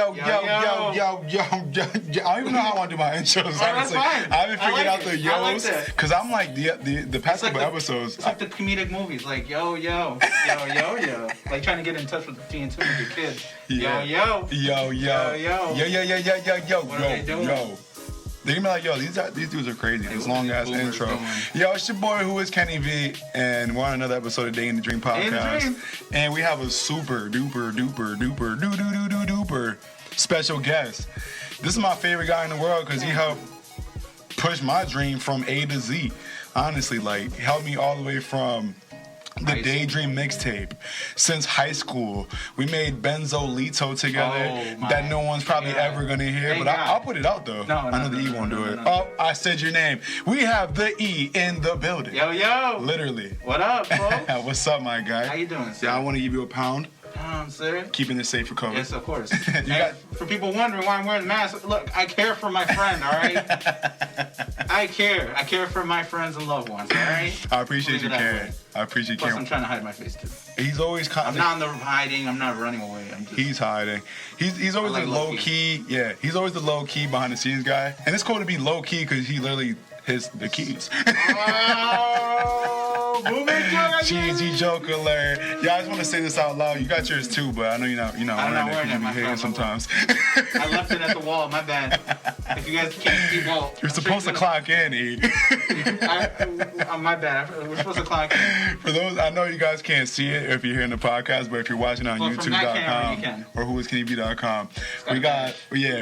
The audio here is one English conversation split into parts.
don't even know how I want to do my intros. Oh, that's fine. I haven't figured out the yos. Because I'm like, the past couple episodes. It's like the comedic movies, like, yo. Like trying to get in touch with the teen with your kids. Yeah. Yo. What are they doing? They're gonna be like, these dudes are crazy. This long ass intro. Yo, it's your boy WhoIsKennyV, and we're on another episode of ARTreprenuer podcast. And we have a super duper special guest. This is my favorite guy in the world because he helped push my dream from A to Z. Honestly, like, he helped me all the way from the ARTreprenuer mixtape. Since high school, we made Benzolito together that no one's probably ever gonna hear, but I'll put it out though. I know the E won't do it. Oh, I said your name. We have the E in the building. Yo. Literally. What up, folks? What's up, my guy? How you doing, sir? Yeah, I want to give you a pound. Sir? Keeping it safe for COVID. Yes, of course. For people wondering why I'm wearing the mask, look, I care for my friend, all right? I care. I care for my friends and loved ones, all right? I appreciate you caring. Plus, I'm trying to hide my face, too. He's always I'm not hiding. I'm not running away. He's hiding. He's always the low-key. Yeah, he's always the low-key behind-the-scenes guy. And it's cool to be low-key because he literally has the keys. Cheesy joke alert. Yeah, I just want to say this out loud. You got yours too, but I know you're not wearing it. You be sometimes. I left it at the wall. My bad. If you guys can't see, well, you're supposed to clock in, E. My bad. We're supposed to clock in. For those, I know you guys can't see it if you're hearing the podcast, but if you're watching on YouTube.com or WhoIsKennyV.com,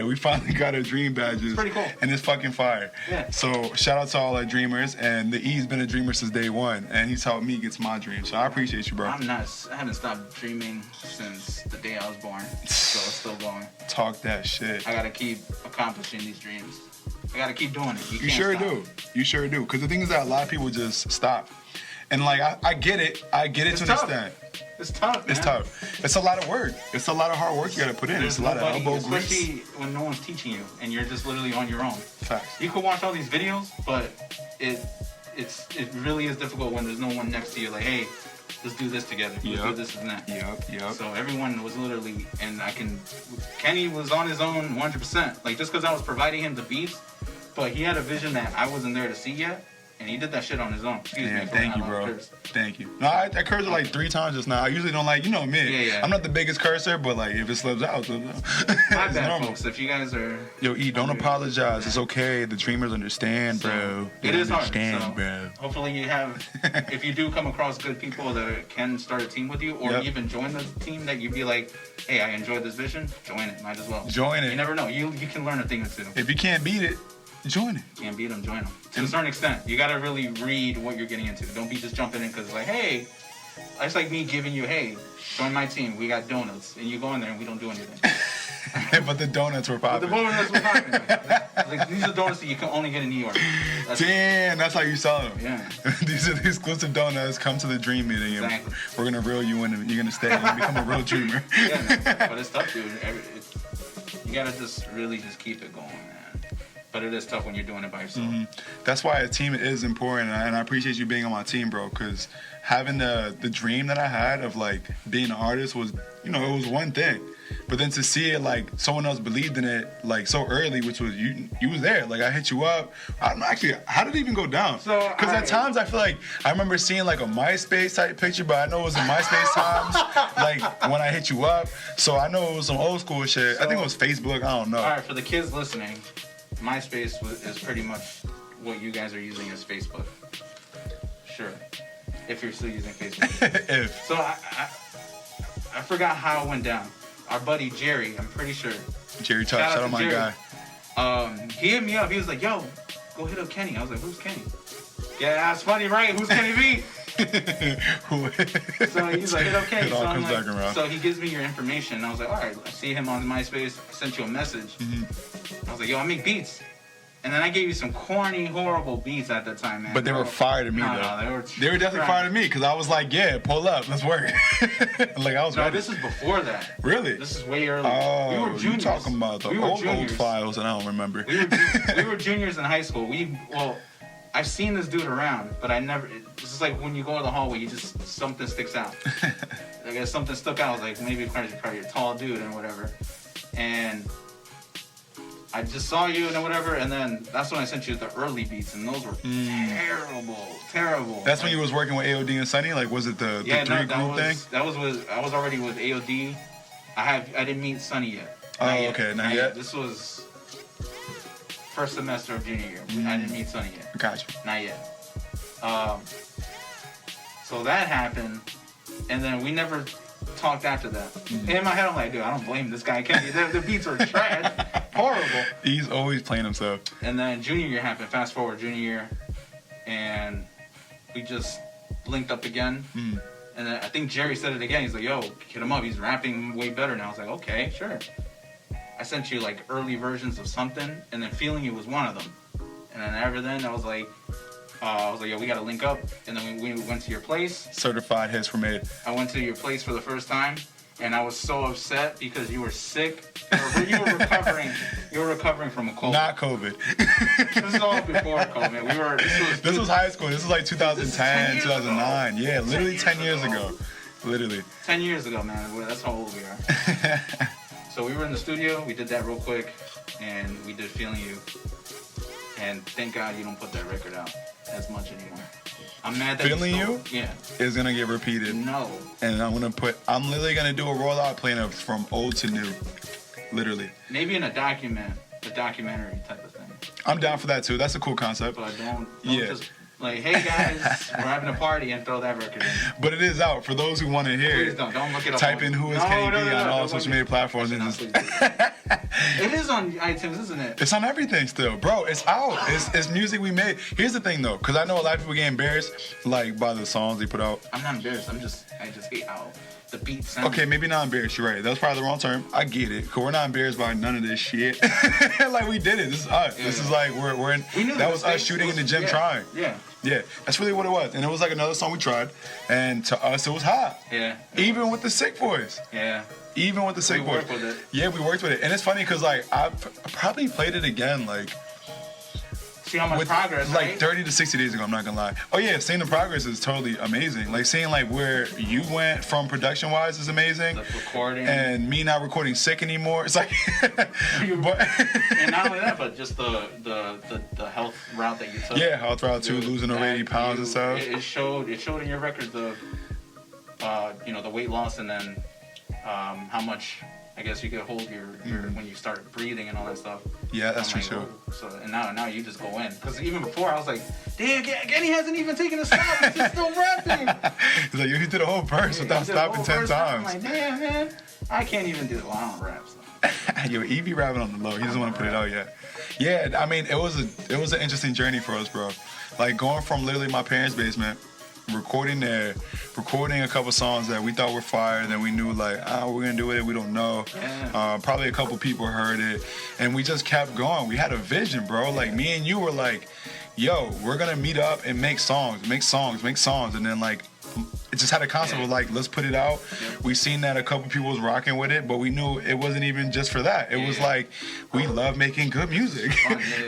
we finally got our dream badges. It's pretty cool. And it's fucking fire. Yeah. So shout out to all our dreamers, and the E's been a dreamer since day one, and he's helped me get to my dream. So I appreciate you, bro. I haven't stopped dreaming since the day I was born, so it's still going. Talk that shit. I gotta keep accomplishing these dreams. I gotta keep doing it. You sure do. You sure do. Because the thing is that a lot of people just stop. And like, I get it. I get it to an extent. It's tough, man. It's tough. It's a lot of work. It's a lot of hard work you gotta put in. It's a lot of elbow grease. Especially when no one's teaching you and you're just literally on your own. Facts. You could watch all these videos, but it really is difficult when there's no one next to you. Like, hey, let's do this together. Let's do this and that. Yep. So everyone was literally, Kenny was on his own 100%. Like, just because I was providing him the beats, but he had a vision that I wasn't there to see yet. And he did that shit on his own. Excuse me. Thank you, bro. Thank you. No, I cursed like 3 times just now. I usually don't like, you know me. Yeah. I'm not the biggest cursor, but like if it slips out, it slips out. My bad, folks. If you guys are... Yo, E, don't apologize. It's okay. The dreamers understand, bro. It is hard. Bro. Hopefully you have... If you do come across good people that can start a team with you, or even join the team, that you'd be like, hey, I enjoyed this vision. Join it. Might as well. Join it. You never know. You can learn a thing or two. If you can't beat it, join it. Can't beat them, join them. To a certain extent, you gotta really read what you're getting into. Don't be just jumping in because like, hey, it's like me giving you, hey, join my team. We got donuts, and you go in there and we don't do anything. But the donuts were popping. Like, these are donuts that you can only get in New York. That's how you sell them. Yeah. These are the exclusive donuts. Come to the dream meeting. Exactly. And we're gonna reel you in, and you're gonna stay and become a real dreamer. Yeah, man. But it's tough, dude. You gotta just keep it going, man. But it is tough when you're doing it by yourself. Mm-hmm. That's why a team is important, and I appreciate you being on my team, bro, because having the dream that I had of, like, being an artist was, it was one thing. But then to see it, like, someone else believed in it, like, so early, which was, you was there. Like, I hit you up. I don't know, actually, how did it even go down? Because at times I feel like, I remember seeing, like, a MySpace type picture, but I know it was in MySpace times, like, when I hit you up. So I know it was some old school shit. I think it was Facebook. I don't know. All right, for the kids listening, MySpace is pretty much what you guys are using as Facebook. Sure. If you're still using Facebook. So I forgot how it went down. Our buddy Jerry, I'm pretty sure. Jerry Tuck, shout out my guy. He hit me up. He was like, yo, go hit up Kenny. I was like, who's Kenny? Yeah, that's funny, right? Who's Kenny V? So he's like, hit up Kenny. So he gives me your information. And I was like, all right, I see him on MySpace. I sent you a message. I was like, yo, I make beats. And then I gave you some corny, horrible beats at the time, man. But they were fire to me, though. No, they were definitely fire to me, because I was like, yeah, pull up, let's work. Like, I was ready. This is before that. Really? This is way earlier. Oh, we were juniors. You're talking about the old files, and I don't remember. We were juniors in high school. I've seen this dude around, but this is like when you go to the hallway, something sticks out. I guess something stuck out. I was like, maybe probably a tall dude and whatever. and I just saw you and whatever, and then that's when I sent you the early beats, and those were terrible. That's when you was working with AOD and Sunny. Like, was it the three group thing? I was already with AOD. I didn't meet Sunny yet. Not yet. This was first semester of junior year. I didn't meet Sunny yet. Gotcha. Not yet. So that happened, and then we never talked after that. And in my head, I'm like, dude, I don't blame this guy. Kenny. The beats are trash, horrible. He's always playing himself. And then junior year happened. Fast forward junior year, and we just linked up again. And then I think Jerry said it again. He's like, yo, hit him up. He's rapping way better now. I was like, okay, sure. I sent you like early versions of something, and then Feeling You was one of them. And then ever then, I was like, yo, we got to link up. And then we went to your place. Certified hits were made. I went to your place for the first time, and I was so upset because you were sick. You were recovering. You were recovering from a cold. Not COVID. This is all before COVID. This was high school. This was like 2010, 2009. Yeah, literally 10 years ago. Literally. 10 years ago, man. That's how old we are. So we were in the studio. We did that real quick, and we did Feeling You. And thank God you don't put that record out as much anymore. I'm mad that Feeling You? Yeah. Is gonna get repeated. No. And I'm literally gonna do a rollout playing it from old to new. Literally. Maybe in a documentary type of thing. I'm down for that too. That's a cool concept. But don't just like, hey guys, we're having a party and throw that record in. But it is out for those who want to hear it. Please don't look it up. Type in WhoIsKennyV on all social media platforms. It is on iTunes, isn't it? It's on everything still, bro. It's out. It's music we made. Here's the thing though, because I know a lot of people get embarrassed like by the songs they put out. I'm not embarrassed. I just hate how the beat sounds. Okay, maybe not embarrassed. You're right. That's probably the wrong term. I get it. Cause we're not embarrassed by none of this shit. Like we did it. This is us. Yeah. This is like we're in. That was us shooting in the gym trying. Yeah, that's really what it was. And it was like another song we tried, and to us it was hot. Yeah. Even with the sick voice. Yeah. Even with the sick voice. We worked with it. Yeah, we worked with it, and it's funny because like I probably played it again like. See how much progress, like right? 30 to 60 days ago, I'm not gonna lie. Oh yeah, seeing the progress is totally amazing. Like seeing like where you went from production wise is amazing. The recording. And me not recording sick anymore. It's like and not only that, but just the health route that you took. Yeah, health route too, losing the 80 pounds and stuff. It showed in your record the the weight loss, and then how much I guess you could hold your when you start breathing and all that stuff. Yeah, that's for sure. So and now you just go in, because even before I was like, damn, Kenny hasn't even taken a stop. He's just still rapping. He's like, he did a whole verse without stopping 10 times. I'm like, damn, man, I can't even do it. Well, I don't rap. So. Yo, he be rapping on the low. He doesn't want to put it out yet. Yeah, I mean, it was an interesting journey for us, bro. Like going from literally my parents' basement, recording a couple songs that we thought were fire, that we knew like, we're gonna do it, we don't know. Yeah. Probably a couple people heard it, and we just kept going. We had a vision, bro. Like me and you were like, yo, we're gonna meet up and make songs, and then like it just had a concept of like, let's put it out. Yeah. We seen that a couple people was rocking with it, but we knew it wasn't even just for that. It was like, we love making good music.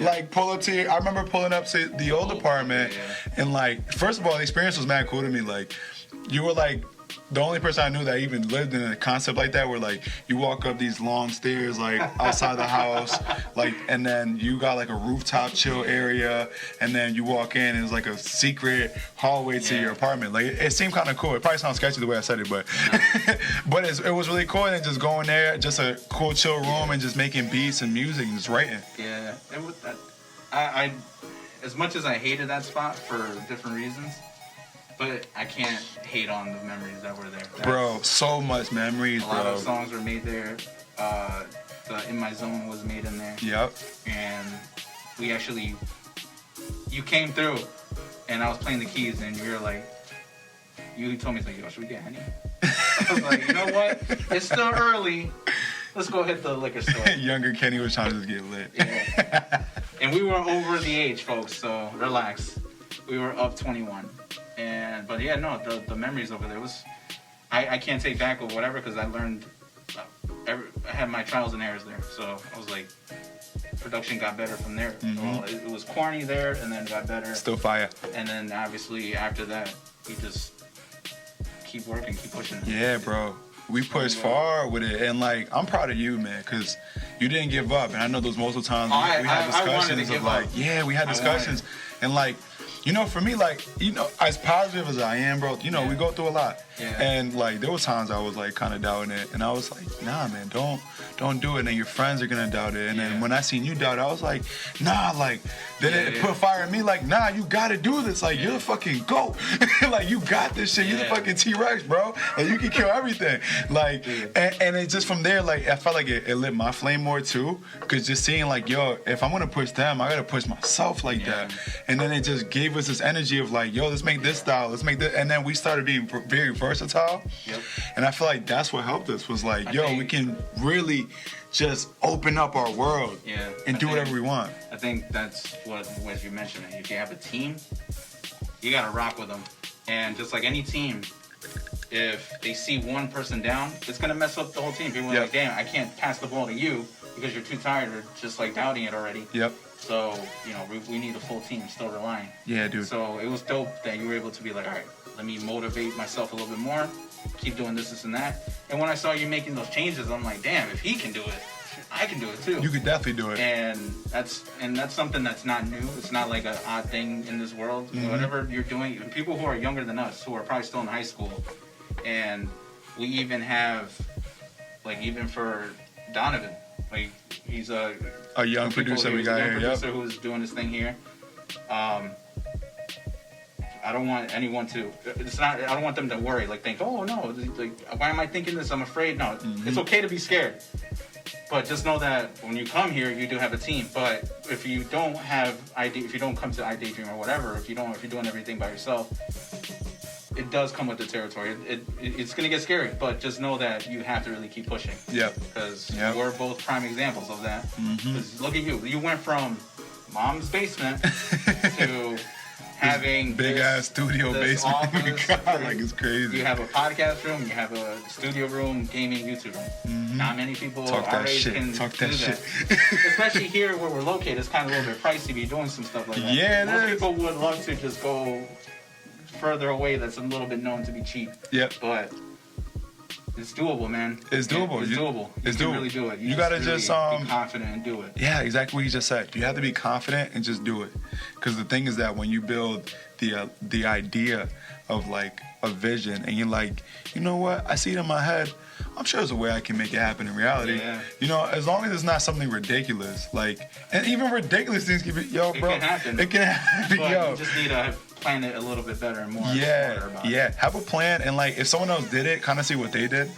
Like pull up to, I remember pulling up to the old apartment, and like, first of all, the experience was mad cool to me. Like, you were like the only person I knew that even lived in a concept like that, where like you walk up these long stairs like outside the house, like, and then you got like a rooftop chill area, and then you walk in and it's like a secret hallway to your apartment. Like it seemed kind of cool. It probably sounds sketchy the way I said it, but but it was really cool. And just going there, just a cool chill room, and just making beats and music and just writing. Yeah, it was that. I as much as I hated that spot for different reasons, but I can't hate on the memories that were there. Bro, so much memories, bro. A lot of songs were made there. The In My Zone was made in there. Yep. And we actually, you came through, and I was playing the keys, and you were like, you told me, like, yo, should we get Henny? I was like, you know what? It's still early. Let's go hit the liquor store. Younger Kenny was trying to just get lit. Yeah. And we were over the age, folks, so relax. We were up 21. But yeah, no, the memories over there was, I can't take back or whatever, because I learned, I had my trials and errors there. So I was like, production got better from there. Mm-hmm. Well, it was corny there, and then got better. Still fire. And then obviously after that, we just keep working, keep pushing. Yeah, bro. we pushed far with it, and like I'm proud of you, man, because you didn't give up. And I know those multiple times we had discussions of like, we had discussions, and like, you know, for me, like, you know, as positive as I am, bro, you know, we go through a lot, and like there was times I was like kind of doubting it, and I was like, nah, man, don't do it, and your friends are gonna doubt it, and then when I seen you doubt it, I was like, nah, like, then it put fire in me, like, nah, you gotta do this, like, you're the fucking GOAT, like, you got this shit, you're the fucking T-Rex, bro, like, you can kill everything, like, and it just from there, like, I felt like it lit my flame more too, because just seeing like, yo, if I'm gonna push them, I gotta push myself like that, and then it just gave us this energy of like, yo, let's make this style, let's make this, and then we started being very versatile, and I feel like that's what helped us, was like, yo, we can really just open up our world and do whatever we want. I think that's what, as you mentioned, if you have a team, you gotta rock with them. And just like any team, if they see one person down, it's gonna mess up the whole team. People are like, damn, I can't pass the ball to you because you're too tired or just like doubting it already. So, you know, we need a full team still relying. Yeah, dude. So it was dope that you were able to be like, all right, let me motivate myself a little bit more, keep doing this and that. And when I saw you making those changes, I'm like, damn, if he can do it, I can do it too. You could definitely do it. And that's something that's not new. It's not like an odd thing in this world. Whatever you're doing, people who are younger than us, who are probably still in high school, and we even have, like, even for Donovan, like, he's a young producer we got here. Producer who's doing his thing here. I don't want anyone to. I don't want them to worry. Like, think, oh no, like, why am I thinking this? I'm afraid. No, it's okay to be scared. But just know that when you come here, you do have a team. But if you don't have if you don't come to iDayDream or whatever, if you're doing everything by yourself, it does come with the territory. It's gonna get scary. But just know that you have to really keep pushing. Because we're both prime examples of that. Because look at you. You went from mom's basement to having big ass studio basement. God, like, it's crazy. You have a podcast room, you have a studio room, gaming, YouTube room. Not many people our age can do that. Especially here where we're located, it's kind of a little bit pricey to be doing some stuff like that. Most people would love to just go further away that's a little bit known to be cheap. But it's doable, man. It's doable. It's doable. You can really do it. You gotta just be confident and do it. Yeah, exactly what you just said. You have to be confident and just do it. Because the thing is that when you build the idea of like a vision, and you're like, you know what? I see it in my head. I'm sure there's a way I can make it happen in reality. You know, as long as it's not something ridiculous, like, and even ridiculous things can be, bro. It can happen. It can happen, but you just need to plan it a little bit better and more. Smarter about it. Have a plan, and like, if someone else did it, kind of see what they did.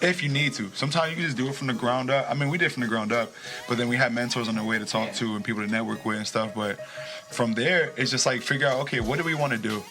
If you need to. Sometimes you can just do it from the ground up. I mean, we did from the ground up, but then we had mentors on the way to talk to and people to network with and stuff. But from there, it's just like figure out, okay, what do we want to do?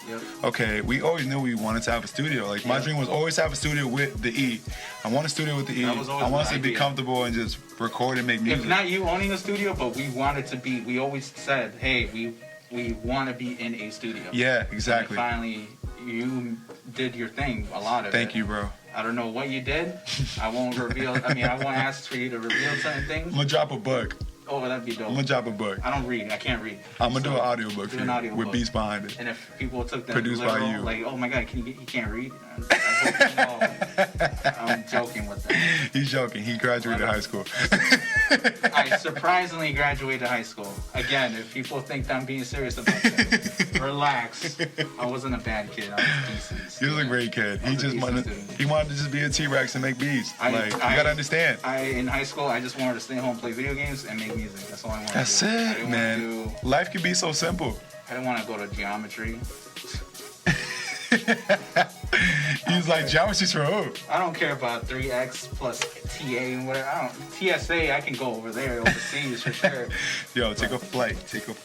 Okay, we always knew we wanted to have a studio. Like, my dream was always to have a studio with the E. I want a studio with the E. I want us to be comfortable and just record and make music. If not you owning a studio, but we wanted to be, we always said, hey, we want to be in a studio. Yeah, exactly. And finally, you did your thing, a lot of it. Thank you, bro. I don't know what you did. I won't reveal. I mean, I won't ask for you to reveal certain things. I'm gonna drop a book. Oh, that'd be dope. I'm gonna drop a book. I don't read. I can't read. I'm gonna do an audio book for you with beats behind it. And if people took that produced by you, like, oh my God, he can't read. I'm joking with that. He's joking. He graduated high school. I surprisingly graduated high school. Again, if people think I'm being serious about this, relax. I wasn't a bad kid. I was decent. He was a great kid. He wanted to just be a T-Rex and make beats. You gotta understand. In high school, I just wanted to stay home, play video games, and make music. That's all I wanted. That's it, man. Life can be so simple. I didn't want to go to geometry. He's like, geometry's for who? I don't care about 3x plus TA and whatever. TSA, I can go over there overseas for sure. Yo, take a flight.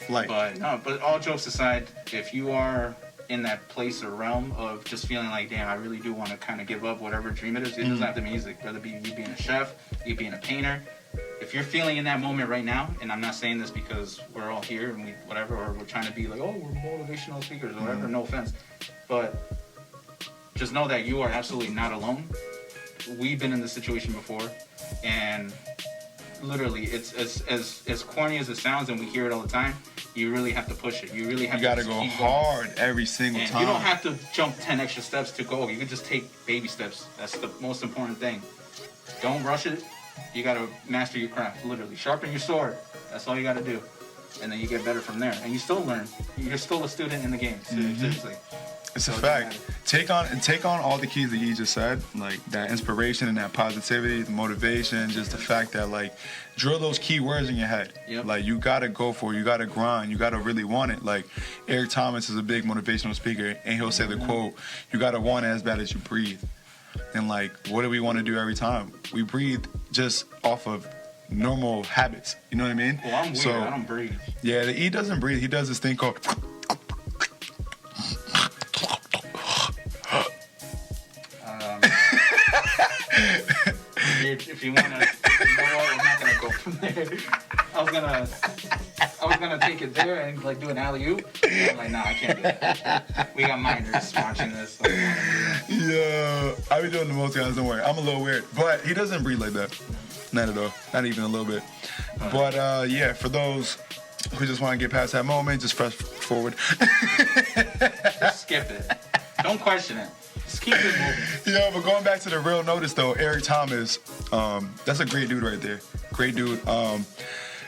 But all jokes aside, if you are in that place or realm of just feeling like, damn, I really do want to kind of give up whatever dream it is, it doesn't have to be music. Whether it be you being a chef, you being a painter. If you're feeling in that moment right now, and I'm not saying this because we're all here and or we're trying to be like, oh, we're motivational speakers or whatever, no offense. But just know that you are absolutely not alone. We've been in this situation before, and literally, it's as corny as it sounds, and we hear it all the time. You really have to push it. You really have to. You gotta go hard every single time. You don't have to jump 10 extra steps to go. You can just take baby steps. That's the most important thing. Don't rush it. You gotta master your craft. Literally, sharpen your sword. That's all you gotta do, and then you get better from there. And you still learn. You're still a student in the game. Seriously. It's a fact. Take on all the keys that you just said, like that inspiration and that positivity, the motivation, just the fact that like drill those key words in your head. Yep. Like you gotta go for it, you gotta grind, you gotta really want it. Like Eric Thomas is a big motivational speaker, and he'll say the quote, "You gotta want it as bad as you breathe." And like, what do we want to do every time? We breathe just off of normal habits. You know what I mean? Well, I'm weird. So, I don't breathe. Yeah, he doesn't breathe. He does this thing called. If you wanna, I'm not gonna go from there. I was gonna take it there and like do an alley-oop. I'm like, nah, I can't do that. We got minors watching this. So yeah, I be doing the most, guys. Don't worry, I'm a little weird, but he doesn't breathe like that. Not at all. Not even a little bit. But yeah, for those who just want to get past that moment, just press forward. Just skip it. Don't question it. Just keep it moving. Yeah, but going back to the real notice though, Eric Thomas, that's a great dude right there. Great dude.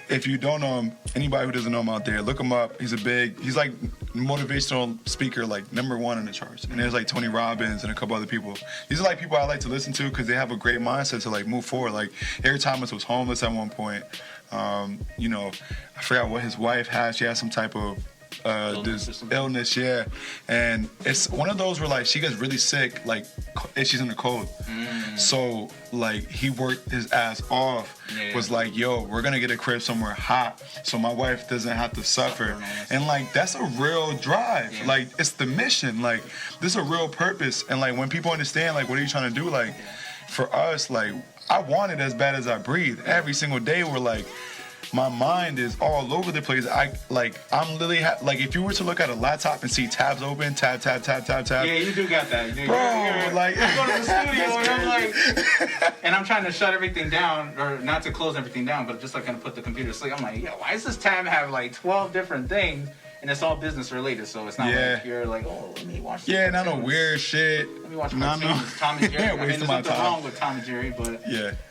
If you don't know him, anybody who doesn't know him out there, look him up. He's like motivational speaker, like #1 in the charts. And there's like Tony Robbins and a couple other people. These are like people I like to listen to because they have a great mindset to like move forward. Like Eric Thomas was homeless at one point. You know, I forgot what his wife had. She had some type of illness, yeah. And it's one of those where like she gets really sick, like if she's in the cold. So like he worked his ass off. Yeah. Was like, yo, we're gonna get a crib somewhere hot so my wife doesn't have to suffer. And like that's a real drive. Yeah. Like it's the mission. Like this is a real purpose. And like when people understand like what are you trying to do, like for us, like I want it as bad as I breathe. Every single day we're like my mind is all over the place. I'm literally like if you were to look at a laptop and see tabs open, tab. Yeah, you do got that. Bro, like I go to the studio and I'm like, and I'm trying to shut everything down, or not to close everything down, but just like gonna put the computer to sleep. I'm like, yo, why does this tab have like 12 different things? And it's all business related, so it's not like you're like, oh, let me watch. Yeah, not no weird shit. Let me watch cartoons. Tom and Jerry. I mean, there's nothing wrong with Tom and Jerry, but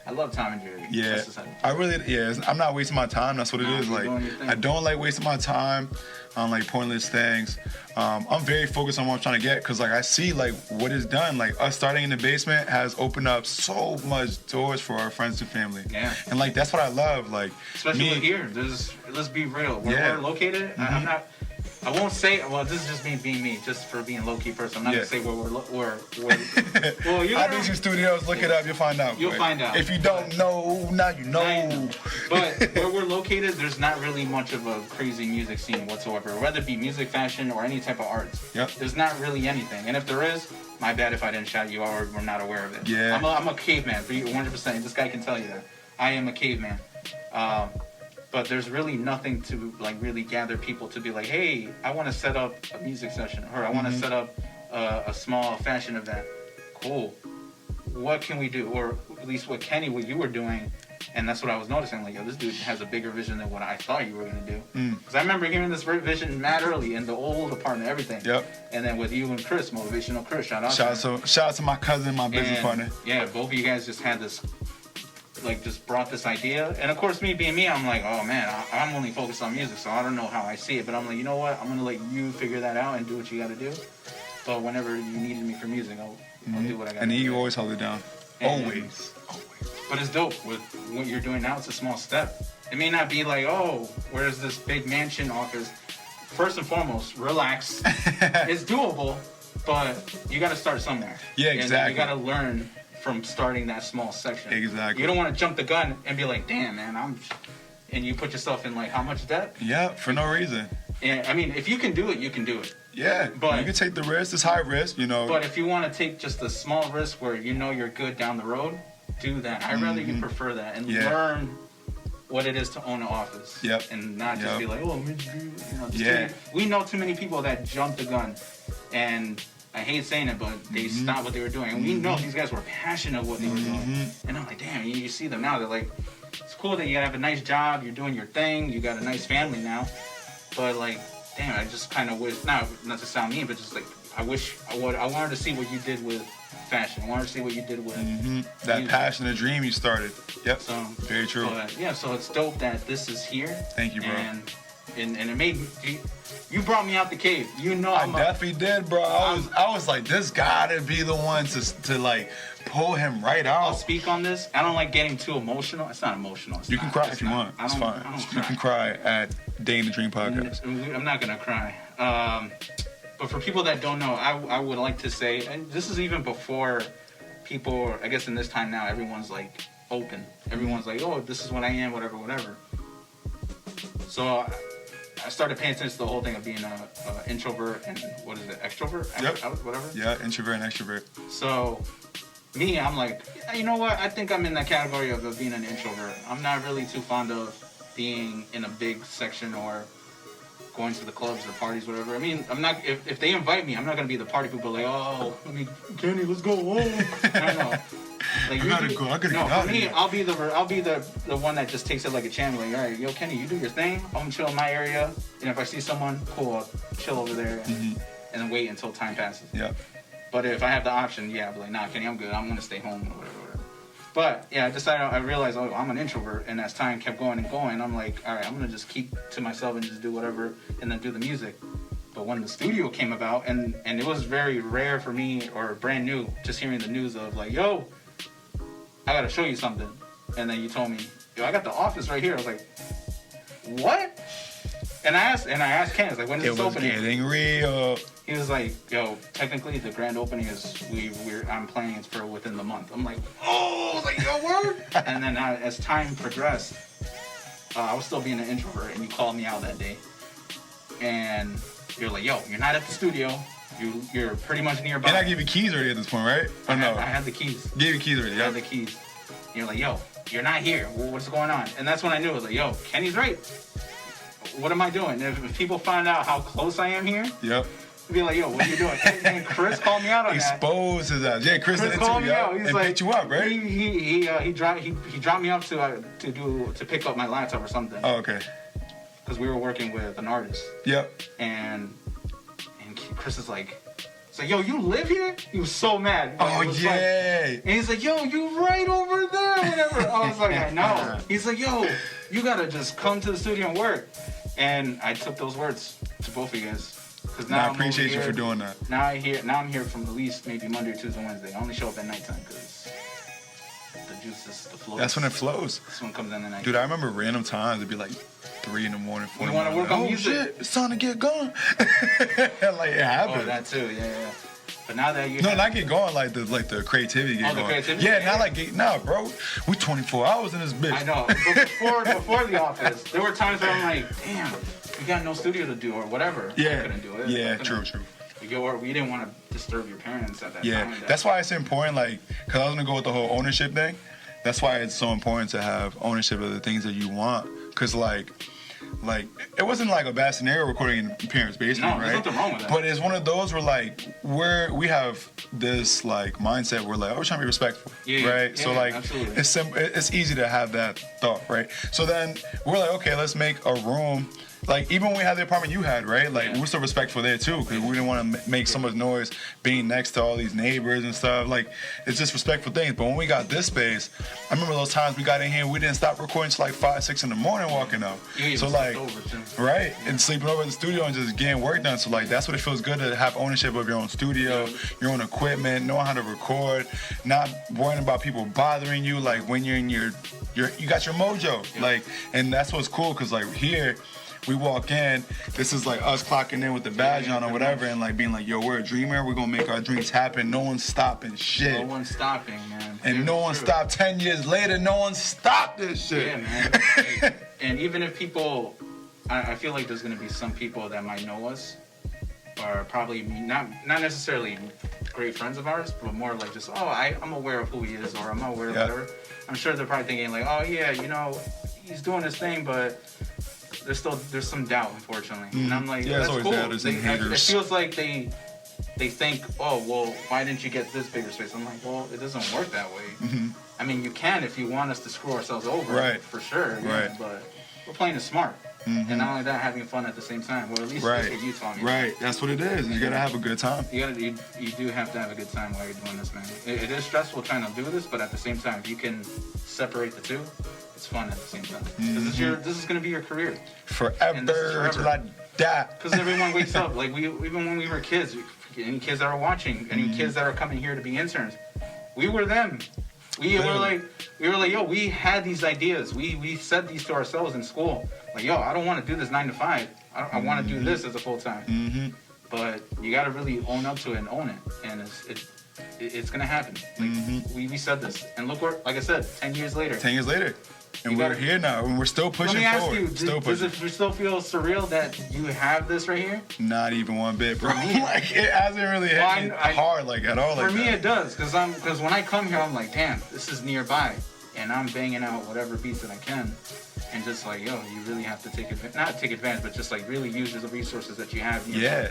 I love Tom and Jerry. Yeah, I'm not wasting my time. That's what it is. Like, I don't like wasting my time on like pointless things. I'm very focused on what I'm trying to get because like I see like what is done. Like us starting in the basement has opened up so much doors for our friends and family. Yeah, and like that's what I love. Like especially here. Let's be real. Where we're located, I'm not. I won't say. Well, this is just me being me, just for being low-key person. I'm not gonna say where we're. Well, you. iDayDream Studios. Look it up. You'll find out. You'll find out. If you don't know, now you know. But where we're located, there's not really much of a crazy music scene whatsoever. Whether it be music, fashion, or any type of arts. Yep. There's not really anything. And if there is, my bad if I didn't shout you out or we're not aware of it. Yeah. I'm a caveman for you, 100%. This guy can tell you that. I am a caveman. But there's really nothing to like really gather people to be like, hey, I want to set up a music session, or I want to set up a small fashion event. Cool. What can we do? Or at least what you were doing, and that's what I was noticing. Like, yo, this dude has a bigger vision than what I thought you were gonna do. Because I remember hearing this vision mad early in the old apartment, everything. Yep. And then with you and Chris, motivational Chris, shout out to my cousin, my business partner. Yeah, both of you guys just had this. Like just brought this idea, and of course me being me, I'm like, oh man, I'm only focused on music, so I don't know how I see it, but I'm like, you know what, I'm gonna let you figure that out and do what you gotta do. But whenever you needed me for music, I'll do what I gotta do. And you always hold it down. Always. But it's dope with what you're doing now. It's a small step. It may not be like, oh, where's this big mansion office? First and foremost, relax. It's doable, but you gotta start somewhere. Yeah, exactly. And you gotta learn from starting that small section. Exactly. You don't want to jump the gun and be like, damn, man, and you put yourself in like how much debt? Yeah, for no reason. And I mean, if you can do it, you can do it. Yeah, but you can take the risk. It's high risk, you know. But if you want to take just a small risk where you know you're good down the road, do that. I'd rather you prefer that and learn what it is to own an office. Yep. And not just be like, oh, we know too many people that jump the gun, and I hate saying it, but they stopped what they were doing. And we know these guys were passionate about what they were doing. And I'm like, damn, you see them now. They're like, it's cool that you have a nice job, you're doing your thing, you got a nice family now. But like, damn, I just kind of wish, not to sound mean, but just like, I wanted to see what you did with fashion. I wanted to see what you did with that music. passion, the dream you started. Yep. So, very true. But, yeah, so it's dope that this is here. Thank you, bro. And it made me, you brought me out the cave. You know, I definitely did, bro. I was like, this gotta be the one to like pull him right out. I'll speak on this. I don't like getting too emotional. It's not emotional. You can cry if you want. It's fine. You can cry at ARTreprenuer podcast. I'm not gonna cry. But for people that don't know, I would like to say, and this is even before people, I guess in this time now, everyone's like open. Everyone's like, oh, this is what I am, whatever. So I started paying attention to the whole thing of being an introvert and what is it, extrovert? Yep. Whatever. Yeah, introvert and extrovert. So me, I'm like, you know what? I think I'm in that category of being an introvert. I'm not really too fond of being in a big section or going to the clubs or parties, whatever. I mean, I'm not. If they invite me, I'm not gonna be the party people like, oh, I mean, Kenny, let's go home. No. Like, I gotta go get out for of me, here. I'll be the one that just takes it like a champ. Like, all right, yo, Kenny, you do your thing. I'm chill in my area, and if I see someone, cool, I'll chill over there and then wait until time passes. Yeah. But if I have the option, yeah, I'll be like, nah, Kenny, I'm good. I'm gonna stay home or whatever. But yeah, I realized, oh, I'm an introvert, and as time kept going and going, I'm like, all right, I'm gonna just keep to myself and just do whatever, and then do the music. But when the studio came about, and it was very rare for me, or brand new, just hearing the news of like, yo, I gotta show you something, and then you told me, yo, I got the office right here. I was like, what? And I asked Ken, I was like, when is this opening? It was getting real. He was like, yo, technically the grand opening is I'm planning it for within the month. I'm like, oh, like, yo, word? And then as time progressed, I was still being an introvert, and you called me out that day. And you're like, yo, you're not at the studio. You're pretty much nearby. And I gave you keys already at this point, right? I had the keys. Gave you keys already, yeah. I had the keys. And you're like, yo, you're not here. What's going on? And that's when I knew. I was like, yo, Kenny's right. What am I doing? If people find out how close I am here, yep. be like, yo, what are you doing? And Chris called me out on that. Expose his ass. Yeah, Chris called me out. He's and like, picked you up, right? He dropped me off to pick up my laptop or something. Oh, okay. Because we were working with an artist. Yep. And Chris is like, yo, you live here? He was so mad. Oh, yeah. And he's like, yo, you right over there, whatever. I was like, I know. He's like, yo, you gotta just come to the studio and work. And I took those words to both of you guys. Because now I appreciate you for doing that. Now I'm here from at least maybe Monday, Tuesday, Wednesday. I only show up at nighttime because the juice is the flow. That's when it flows. This one comes in the night. Dude, I remember random times it'd be like 3 in the morning, 4 in the morning. You want to work on music? Shit, it's time to get going. Like it happened. Oh, that too, yeah. But now that you not get going, like the creativity get going. The creativity? Yeah, not like bro. We 24 hours in this bitch. I know. But before the office, there were times where I'm like, damn, we got no studio to do or whatever. Yeah. I couldn't do it. Yeah, true. We didn't want to disturb your parents at that time. Yeah, that's why it's important, like, because I was going to go with the whole ownership thing. That's why it's so important to have ownership of the things that you want. Because, like, it wasn't like a bad scenario recording in your parents' basement, right? There's nothing wrong with that. But it's one of those where, like, we have this, like, mindset where, like, we're trying to be respectful, right? Yeah, so, like, absolutely. it's easy to have that thought, right? So then we're like, okay, let's make a room. Like, even when we had the apartment you had, right? Like, we're still respectful there, too, because we didn't want to make so much noise being next to all these neighbors and stuff. Like, it's just respectful things. But when we got this space, I remember those times we got in here, we didn't stop recording until like 5, 6 in the morning walking out. So, like, right? And sleeping over in the studio and just getting work done. So, like, that's what it feels good to have ownership of your own studio, your own equipment, knowing how to record, not worrying about people bothering you, like, when you're in you got your mojo. Like, and that's what's cool, because, like, here, we walk in, this is like us clocking in with the badge on or whatever, and like being like, yo, we're a dreamer, we're gonna make our dreams happen, no one's stopping shit. No one's stopping, man. And no one stopped 10 years later, no one stopped this shit. Yeah, man. And even if people, I feel like there's gonna be some people that might know us, or probably not necessarily great friends of ours, but more like just, I'm aware of who he is, or I'm aware of whatever. I'm sure they're probably thinking like, oh yeah, he's doing his thing, but there's some doubt, unfortunately. And I'm like, that's cool. Haters. It feels like they they think, oh, well, why didn't you get this bigger space? I'm like, well, it doesn't work that way. Mm-hmm. I mean, you can if you want us to screw ourselves over, right, for sure. Right. Yeah, but we're playing it smart. Mm-hmm. And not only that, having fun at the same time. Well, at least that's what you taught me. Right, that's what it is. You gotta have a good time. You do have to have a good time while you're doing this, man. It is stressful trying to do this, but at the same time, if you can separate the two, it's fun at the same time. Mm-hmm. This is gonna be your career. Forever till I die. Because everyone wakes up. Like even when we were kids, any kids that are watching, any kids that are coming here to be interns, we were them. We were like, yo, we had these ideas. We said these to ourselves in school. Like, yo, I don't want to do this 9 to 5. I want to do this as a full time. Mm-hmm. But you got to really own up to it and own it, and it's gonna happen. Like we said this, and look where, like I said, 10 years later. 10 years later. And we're here now, and we're still pushing forward. Let me ask you, does it still feel surreal that you have this right here? Not even one bit, bro. Like, it hasn't really hit me hard, like, at all. For me, it does, because when I come here, I'm like, damn, this is nearby, and I'm banging out whatever beats that I can, and just like, yo, you really have to not take advantage, but just like really use the resources that you have. Yeah,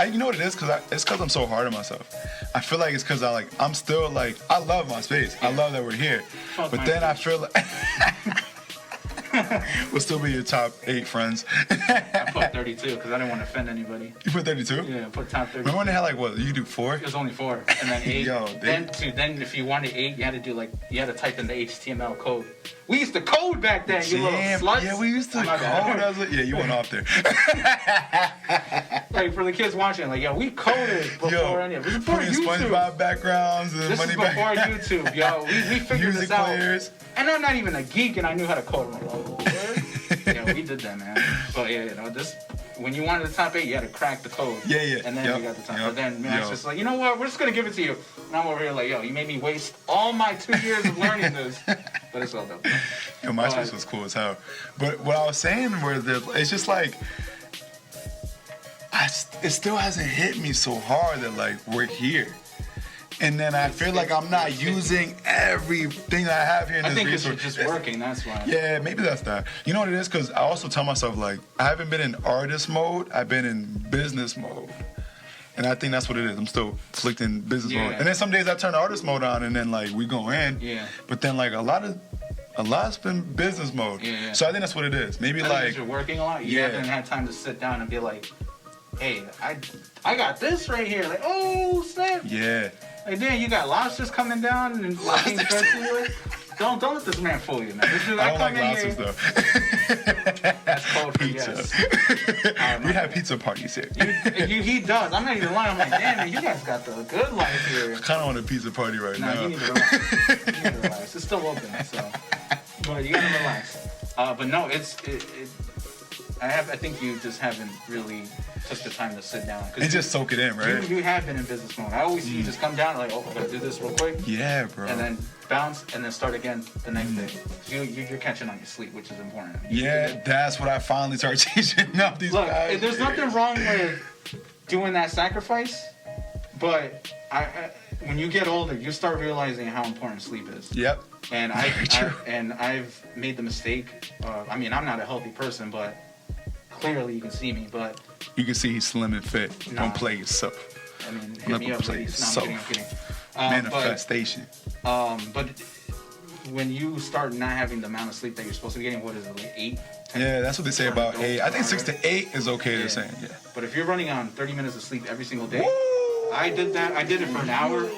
you know what it is? It's because I'm so hard on myself. I feel like it's because I'm still like, I love my space. Yeah. I love that we're here. But then I feel like we'll still be your top 8 friends. I put 32 because I didn't want to offend anybody. You put 32? Yeah, I put top 32. Remember when they had like, what, you do 4? It was only 4. And then 8. Yo, then if you wanted 8, you had to type in the HTML code. We used to code back then, you little sluts. Yeah, we used to code. I was like, yeah, you went off there. Like, for the kids watching, like, yo, we coded before any of it. Before putting YouTube. SpongeBob backgrounds and this money is before YouTube, yo. We figured this out. Players. And I'm not even a geek, and I knew how to code. I'm like, oh, yeah, we did that, man. But yeah, when you wanted the top 8, you had to crack the code. Yeah. And then you got the top. But then Max just like, you know what? We're just gonna give it to you. And I'm over here like, yo, you made me waste all my 2 years of learning this. But it's all dope. Yo, MySpace was cool as hell. But what I was saying it's just like, it still hasn't hit me so hard that like we're here. And then I feel like I'm not using everything that I have here in this resource. I think it's just working, that's why. Yeah, maybe that's that. You know what it is? Because I also tell myself, like, I haven't been in artist mode. I've been in business mode. And I think that's what it is. I'm still flicking business mode. And then some days I turn artist mode on, and then, like, we go in. Yeah. But then, like, a lot's been business mode. Yeah. So I think that's what it is. Maybe, like... you're working a lot. You haven't had time to sit down and be like, hey, I got this right here. Like, oh, snap. Yeah. Like, then you got lobsters coming down and don't let this man fool you, man. I don't like lobsters, though. That's cold for yes. We have pizza parties here. He does. I'm not even lying. I'm like, damn, man, you guys got the good life here. I kind of want a pizza party right now. You need to relax. It's still open, so. But you gotta relax. But no, I think you just haven't really took the time to sit down. And just soak it in, right? You have been in business mode. I always see you just come down like, oh, I'm going to do this real quick. Yeah, bro. And then bounce and then start again the next day. You're catching on your sleep, which is important. That's what I finally started teaching up these guys. There's nothing wrong with doing that sacrifice, but when you get older, you start realizing how important sleep is. Yep. And I've made the mistake. I mean, I'm not a healthy person, but clearly you can see me, but you can see he's slim and fit. Don't play yourself. I mean, hit me up, ladies. No, I'm kidding. Manifestation. But when you start not having the amount of sleep that you're supposed to be getting, what is it, like 8? 10? Yeah, that's what they say about 8. I think 6 to 8 is okay. They're saying, yeah. But if you're running on 30 minutes of sleep every single day, Woo! I did that. I did it for an hour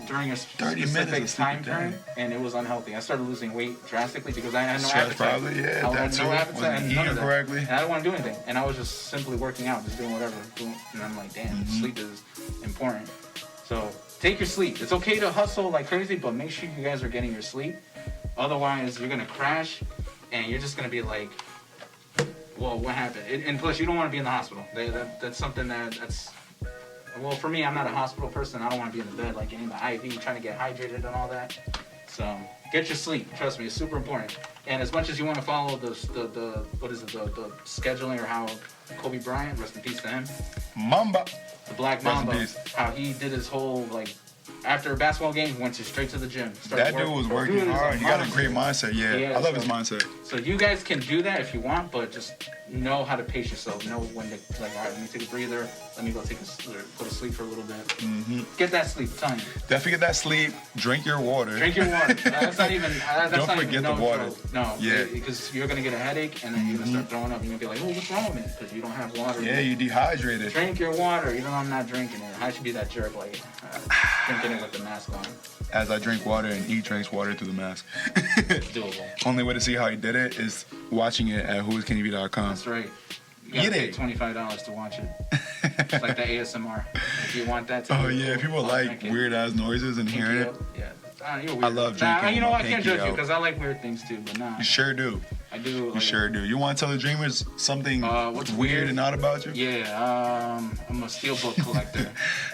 during a specific time frame, and it was unhealthy. I started losing weight drastically because I had no appetite. Probably, yeah. I had no appetite and none of that. Correctly. And I didn't want to do anything. And I was just simply working out, just doing whatever. And I'm like, damn, sleep is important. So take your sleep. It's okay to hustle like crazy, but make sure you guys are getting your sleep. Otherwise, you're going to crash, and you're just going to be like, well, what happened? And plus, you don't want to be in the hospital. That's something that's... Well, for me, I'm not a hospital person. I don't want to be in the bed, like getting the IV, trying to get hydrated and all that. So get your sleep. Trust me, it's super important. And as much as you want to follow the scheduling or how Kobe Bryant, rest in peace to him. Mamba. The Black Mamba. How he did his whole, like, after a basketball game, went straight to the gym. That dude was working hard. He got a great mindset. Yeah, I love his mindset. So you guys can do that if you want, but just know how to pace yourself. Know when to, like, all right, let me take a breather. Let me go go to sleep for a little bit. Mm-hmm. Get that sleep, I'm telling you. Definitely get that sleep. Drink your water. Drink your water. That's not even. Don't forget the water. No. Yeah. Because you're gonna get a headache and then you're gonna start throwing up. You're gonna be like, oh, what's wrong with me? Because you don't have water. Yeah, you're dehydrated. Drink your water, even though I'm not drinking it. I should be that jerk, like drinking it with the mask on. As I drink water and he drinks water through the mask. Doable. Only way to see how he did it is watching it at WhoIsKennyV.com. That's right. You gotta pay $25 to watch it. It's like the ASMR. If you want that. Oh yeah, people like weird ass noises and hearing it. Yeah. You're weird. I love drinking. You know what? I can't judge you because I like weird things too, but nah. You sure do. I do. You sure do. You want to tell the dreamers something what's weird and odd about you? Yeah, I'm a steelbook collector.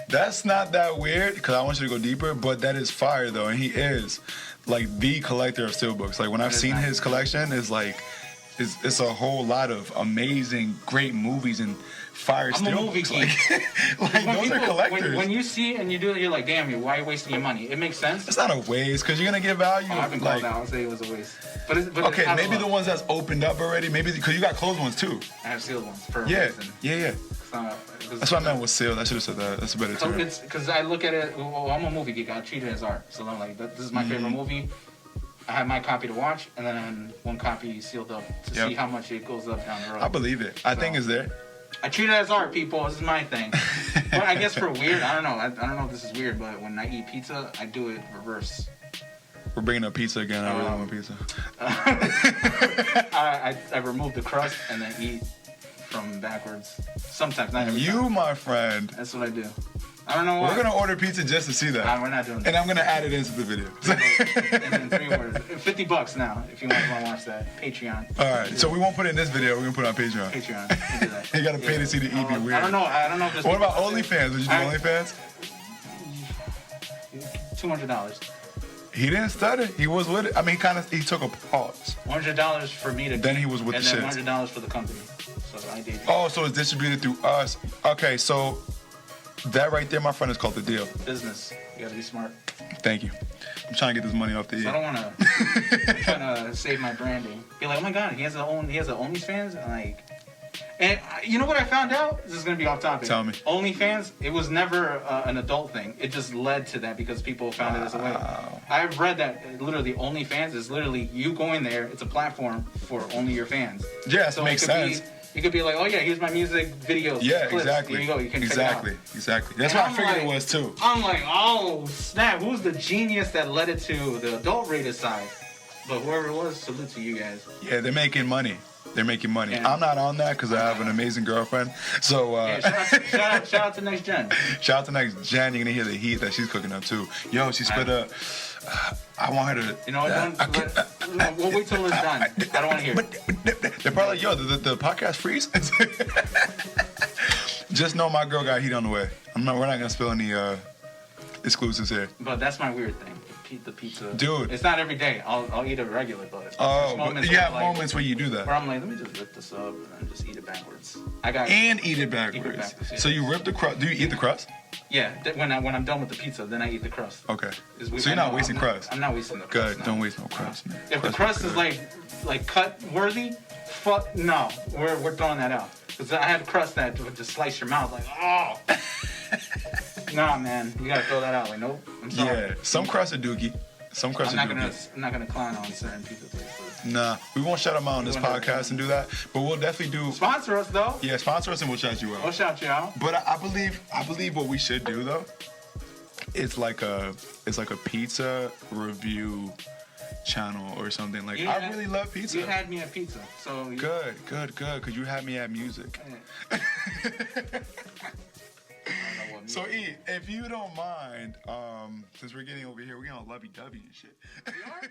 That's not that weird because I want you to go deeper, but that is fire though, and he is like the collector of steelbooks. Like when I've seen his collection, it's like it's a whole lot of amazing, great movies and fire steelbooks. I'm a movie geek. like those are collectors. When you see it and you do it, you're like, damn, why are you wasting your money? It makes sense. It's not a waste because you're gonna get value. I've been called out. I'll say it was a waste. But okay, maybe the ones that's opened up already. Maybe because you got closed ones too. I have sealed ones for a reason. Yeah. That's what I meant with sealed. I should have said that. That's a better term. Because I look at it. Well, I'm a movie geek. I treat it as art. So I'm like, this is my favorite movie. I have my copy to watch, and then one copy sealed up to see how much it goes up down the road. I believe it. I think it's there. I treat it as art, people. This is my thing. But I guess for weird, I don't know. I don't know if this is weird, but when I eat pizza, I do it reverse. We're bringing up pizza again. I really want pizza. I remove the crust and then eat from backwards. Sometimes, not every time. My friend. That's what I do. I don't know why. We're going to order pizza just to see that. We're not doing that. And I'm going to add it into the video. And then 3 words. $50 now if you want to watch that. Patreon. All right. So we won't put it in this video. We're going to put it on Patreon. Patreon. We'll do that. You got to pay to see the eat be weird. I don't know if this. What about OnlyFans? Would you do OnlyFans? $200. He didn't stutter. He was with it. I mean, he took a pause. $100 for me to. Then he was with the shit. And then $100 for the company. So iDayDream. Oh, so it's distributed through us. Okay, so that right there, my friend, is called the deal. Business. You gotta be smart. Thank you. I'm trying to get this money off the I don't want to. I'm trying to save my branding. Be like, oh my god, he has an OnlyFans, and you know what I found out? This is gonna be off topic. Tell me. OnlyFans, it was never an adult thing. It just led to that because people found it as a way. I've read that literally OnlyFans is literally you going there. It's a platform for only your fans. Yeah, so makes sense. You could be like, oh yeah, here's my music videos. Yeah, clips. exactly. Here you go. You can exactly. check it out. Exactly. That's what I figured it was too. I'm like, oh snap! Who's the genius that led it to the adult rated side? But whoever it was, salute to you guys. Yeah, they're making money. They're making money. Yeah. I'm not on that because I have an amazing girlfriend. So shout out to Next Gen. Shout out to Next Gen. You're gonna hear the heat that she's cooking up too. Yo, she spit a. I want her to. You know what? We'll wait till it's done. I don't want to hear it. They're probably like, yo, the podcast freeze. Just know my girl got heat on the way. We're not gonna spill any exclusives here. But that's my weird thing. The pizza. Dude. It's not every day. I'll eat it regular, but you have moments where you do that. Where I'm like, let me just rip this up and then just eat it backwards. Eat it backwards. Yeah. So you rip the crust. Do you eat the crust? Yeah. When I'm done with the pizza, then I eat the crust. Okay. So you're not wasting crust. I'm not wasting the crust. Good. Don't waste no crust, man. If the crust is like cut worthy, fuck no. We're throwing that out. Because I had crust that would just slice your mouth like, oh. Nah, man, you gotta throw that out. Like, nope. I'm sorry. Yeah, some crusts are dookie. Some crusts are dookie. I'm not gonna clown on certain pizza places. Nah, we won't shout them out on this podcast and do that. But we'll definitely do. Sponsor us though. Yeah, sponsor us and we'll shout you out. We'll shout you out. But I believe what we should do though. It's like a pizza review channel or something. Like I really love pizza. You had me at pizza, so good. Cause you had me at music. Yeah. So E, if you don't mind, since we're getting over here, we're getting all lovey-dovey and shit. We are?